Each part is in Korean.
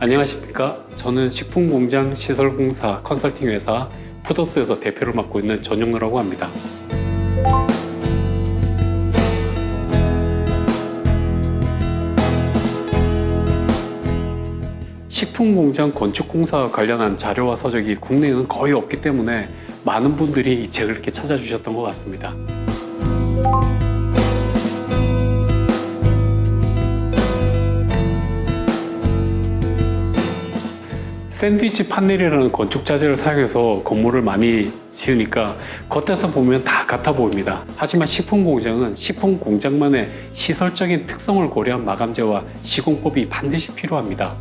안녕하십니까. 저는 식품공장 시설공사 컨설팅 회사 푸더스에서 대표를 맡고 있는 전용로라고 합니다. 식품공장 건축공사와 관련한 자료와 서적이 국내에는 거의 없기 때문에 많은 분들이 이 책을 이렇게 찾아주셨던 것 같습니다. 샌드위치 판넬이라는 건축 자재를 사용해서 건물을 많이 지으니까 겉에서 보면 다 같아 보입니다. 하지만 식품공장은 식품공장만의 시설적인 특성을 고려한 마감재와 시공법이 반드시 필요합니다.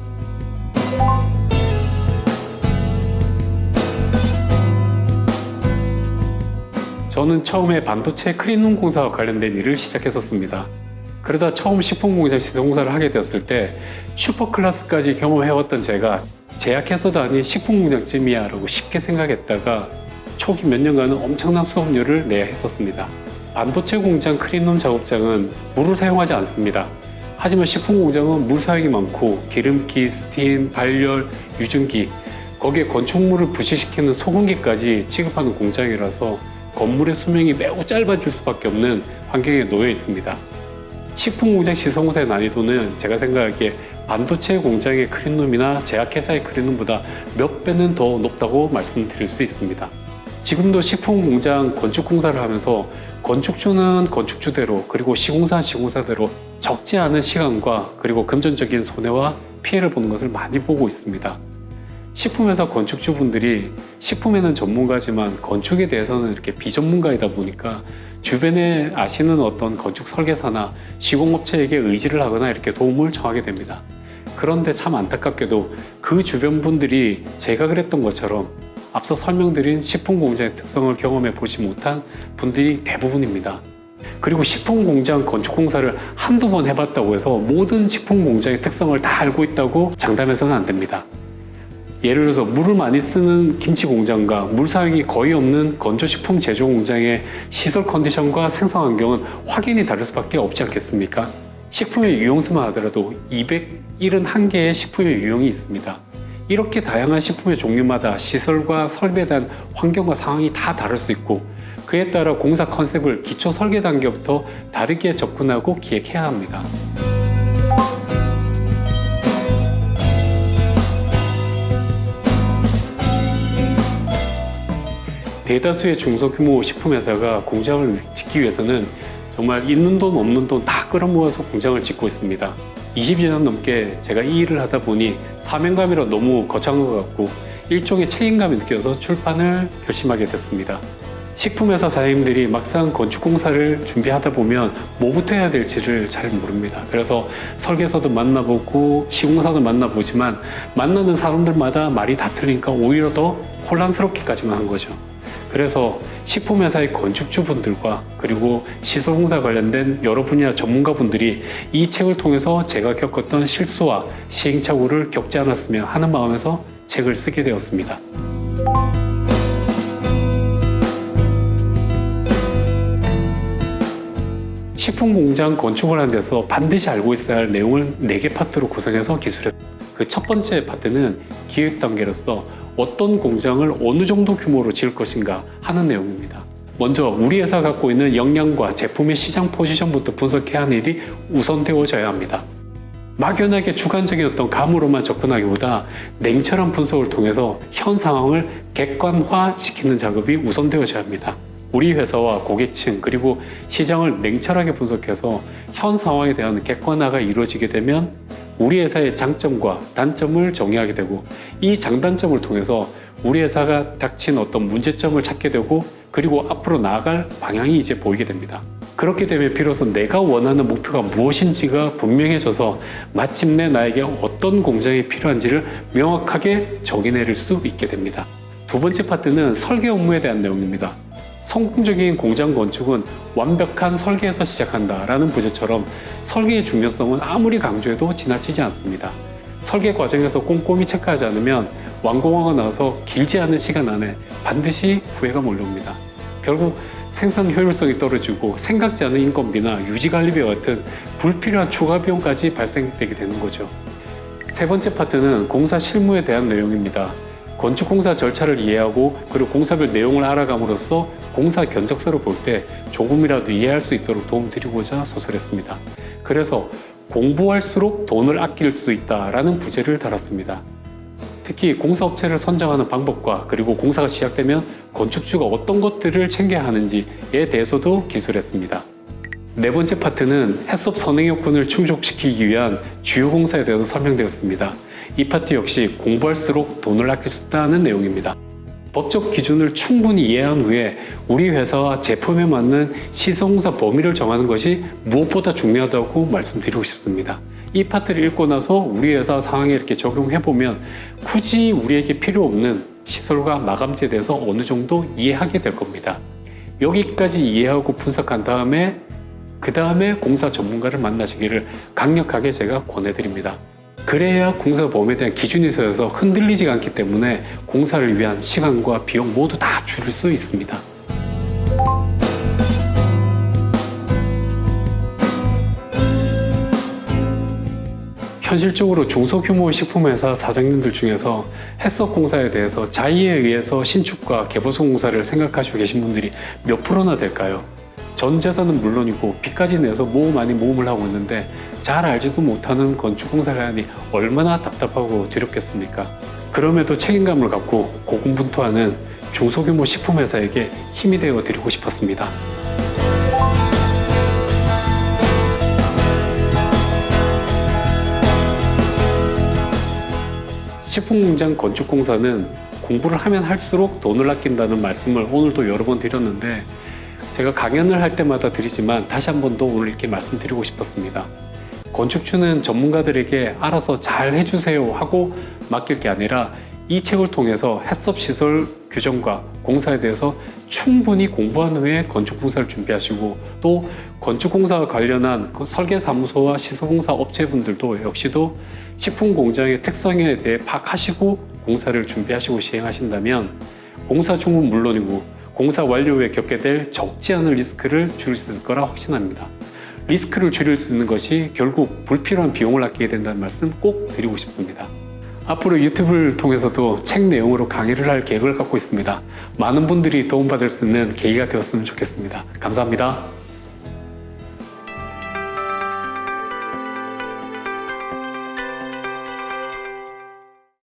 저는 처음에 반도체 클린룸 공사와 관련된 일을 시작했었습니다. 그러다 처음 식품공장 시설공사를 하게 되었을 때 슈퍼클래스까지 경험해왔던 제가 제약회사도 아닌 식품공장쯤이야 라고 쉽게 생각했다가 초기 몇 년간은 엄청난 수업료를 내야 했었습니다. 반도체 공장 클린룸 작업장은 물을 사용하지 않습니다. 하지만 식품공장은 물 사용이 많고 기름기, 스팀, 발열, 유증기, 거기에 건축물을 부식시키는 소금기까지 취급하는 공장이라서 건물의 수명이 매우 짧아질 수밖에 없는 환경에 놓여 있습니다. 식품공장 시설공사의 난이도는 제가 생각하기에 반도체 공장의 클린룸이나 제약회사의 클린룸보다 몇 배는 더 높다고 말씀드릴 수 있습니다. 지금도 식품공장 건축공사를 하면서 건축주는 건축주대로 그리고 시공사는 시공사대로 적지 않은 시간과 그리고 금전적인 손해와 피해를 보는 것을 많이 보고 있습니다. 식품회사 건축주분들이 식품에는 전문가지만 건축에 대해서는 이렇게 비전문가이다 보니까 주변에 아시는 어떤 건축 설계사나 시공업체에게 의지를 하거나 이렇게 도움을 청하게 됩니다. 그런데 참 안타깝게도 그 주변 분들이 제가 그랬던 것처럼 앞서 설명드린 식품공장의 특성을 경험해 보지 못한 분들이 대부분입니다. 그리고 식품공장 건축공사를 한두 번 해봤다고 해서 모든 식품공장의 특성을 다 알고 있다고 장담해서는 안 됩니다. 예를 들어서 물을 많이 쓰는 김치 공장과 물 사용이 거의 없는 건조식품 제조 공장의 시설 컨디션과 생산 환경은 확연히 다를 수밖에 없지 않겠습니까? 식품의 유용수만 하더라도 271개의 식품의 유형이 있습니다. 이렇게 다양한 식품의 종류마다 시설과 설비에 대한 환경과 상황이 다 다를 수 있고 그에 따라 공사 컨셉을 기초 설계 단계부터 다르게 접근하고 기획해야 합니다. 대다수의 중소규모 식품회사가 공장을 짓기 위해서는 정말 있는 돈 없는 돈 다 끌어모아서 공장을 짓고 있습니다. 20여 년 넘게 제가 이 일을 하다 보니 사명감이라 너무 거창한 것 같고 일종의 책임감이 느껴서 출판을 결심하게 됐습니다. 식품회사 사장님들이 막상 건축공사를 준비하다 보면 뭐부터 해야 될지를 잘 모릅니다. 그래서 설계사도 만나보고 시공사도 만나보지만 만나는 사람들마다 말이 다 틀리니까 오히려 더 혼란스럽게까지만 한 거죠. 그래서 식품회사의 건축주분들과 그리고 시설공사 관련된 여러 분야 전문가분들이 이 책을 통해서 제가 겪었던 실수와 시행착오를 겪지 않았으면 하는 마음에서 책을 쓰게 되었습니다. 식품공장 건축을 하는 데서 반드시 알고 있어야 할 내용을 4개 파트로 구성해서 기술했습니다. 그 첫 번째 파트는 기획 단계로서 어떤 공장을 어느 정도 규모로 지을 것인가 하는 내용입니다. 먼저 우리 회사가 갖고 있는 역량과 제품의 시장 포지션부터 분석해야 하는 일이 우선되어져야 합니다. 막연하게 주관적인 어떤 감으로만 접근하기보다 냉철한 분석을 통해서 현 상황을 객관화시키는 작업이 우선되어져야 합니다. 우리 회사와 고객층 그리고 시장을 냉철하게 분석해서 현 상황에 대한 객관화가 이루어지게 되면 우리 회사의 장점과 단점을 정의하게 되고 이 장단점을 통해서 우리 회사가 닥친 어떤 문제점을 찾게 되고 그리고 앞으로 나아갈 방향이 이제 보이게 됩니다. 그렇게 되면 비로소 내가 원하는 목표가 무엇인지가 분명해져서 마침내 나에게 어떤 공장이 필요한지를 명확하게 정의내릴 수 있게 됩니다. 두 번째 파트는 설계 업무에 대한 내용입니다. 성공적인 공장 건축은 완벽한 설계에서 시작한다라는 부제처럼 설계의 중요성은 아무리 강조해도 지나치지 않습니다. 설계 과정에서 꼼꼼히 체크하지 않으면 완공하고 나서 길지 않은 시간 안에 반드시 후회가 몰려옵니다. 결국 생산 효율성이 떨어지고 생각지 않은 인건비나 유지관리비 같은 불필요한 추가 비용까지 발생되게 되는 거죠. 세 번째 파트는 공사 실무에 대한 내용입니다. 건축공사 절차를 이해하고 그리고 공사별 내용을 알아감으로써 공사 견적서를 볼 때 조금이라도 이해할 수 있도록 도움드리고자 소설했습니다. 그래서 공부할수록 돈을 아낄 수 있다라는 부제를 달았습니다. 특히 공사업체를 선정하는 방법과 그리고 공사가 시작되면 건축주가 어떤 것들을 챙겨야 하는지에 대해서도 기술했습니다. 네 번째 파트는 해썹 선행요건을 충족시키기 위한 주요 공사에 대해서 설명드렸습니다. 이 파트 역시 공부할수록 돈을 아낄 수 있다는 내용입니다. 법적 기준을 충분히 이해한 후에 우리 회사와 제품에 맞는 시설공사 범위를 정하는 것이 무엇보다 중요하다고 말씀드리고 싶습니다. 이 파트를 읽고 나서 우리 회사 상황에 이렇게 적용해보면 굳이 우리에게 필요 없는 시설과 마감재에 대해서 어느 정도 이해하게 될 겁니다. 여기까지 이해하고 분석한 다음에 그 다음에 공사 전문가를 만나시기를 강력하게 제가 권해드립니다. 그래야 공사 범위에 대한 기준이 서여서 흔들리지 않기 때문에 공사를 위한 시간과 비용 모두 다 줄일 수 있습니다. 현실적으로 중소규모 식품회사 사장님들 중에서 해썹 공사에 대해서 자의에 의해서 신축과 개보수 공사를 생각하시고 계신 분들이 몇 프로나 될까요? 전 재산은 물론이고 빚까지 내서 모금 아닌 모금을 하고 있는데 잘 알지도 못하는 건축공사를 하니 얼마나 답답하고 두렵겠습니까? 그럼에도 책임감을 갖고 고군분투하는 중소규모 식품회사에게 힘이 되어 드리고 싶었습니다. 식품공장 건축공사는 공부를 하면 할수록 돈을 아낀다는 말씀을 오늘도 여러 번 드렸는데 제가 강연을 할 때마다 드리지만 다시 한 번 더 오늘 이렇게 말씀드리고 싶었습니다. 건축주는 전문가들에게 알아서 잘 해주세요 하고 맡길 게 아니라 이 책을 통해서 해썹 시설 규정과 공사에 대해서 충분히 공부한 후에 건축공사를 준비하시고 또 건축공사와 관련한 설계사무소와 시설공사 업체분들도 역시도 식품공장의 특성에 대해 파악하시고 공사를 준비하시고 시행하신다면 공사 중은 물론이고 공사 완료 후에 겪게 될 적지 않은 리스크를 줄일 수 있을 거라 확신합니다. 리스크를 줄일 수 있는 것이 결국 불필요한 비용을 아끼게 된다는 말씀 꼭 드리고 싶습니다. 앞으로 유튜브를 통해서도 책 내용으로 강의를 할 계획을 갖고 있습니다. 많은 분들이 도움받을 수 있는 계기가 되었으면 좋겠습니다. 감사합니다.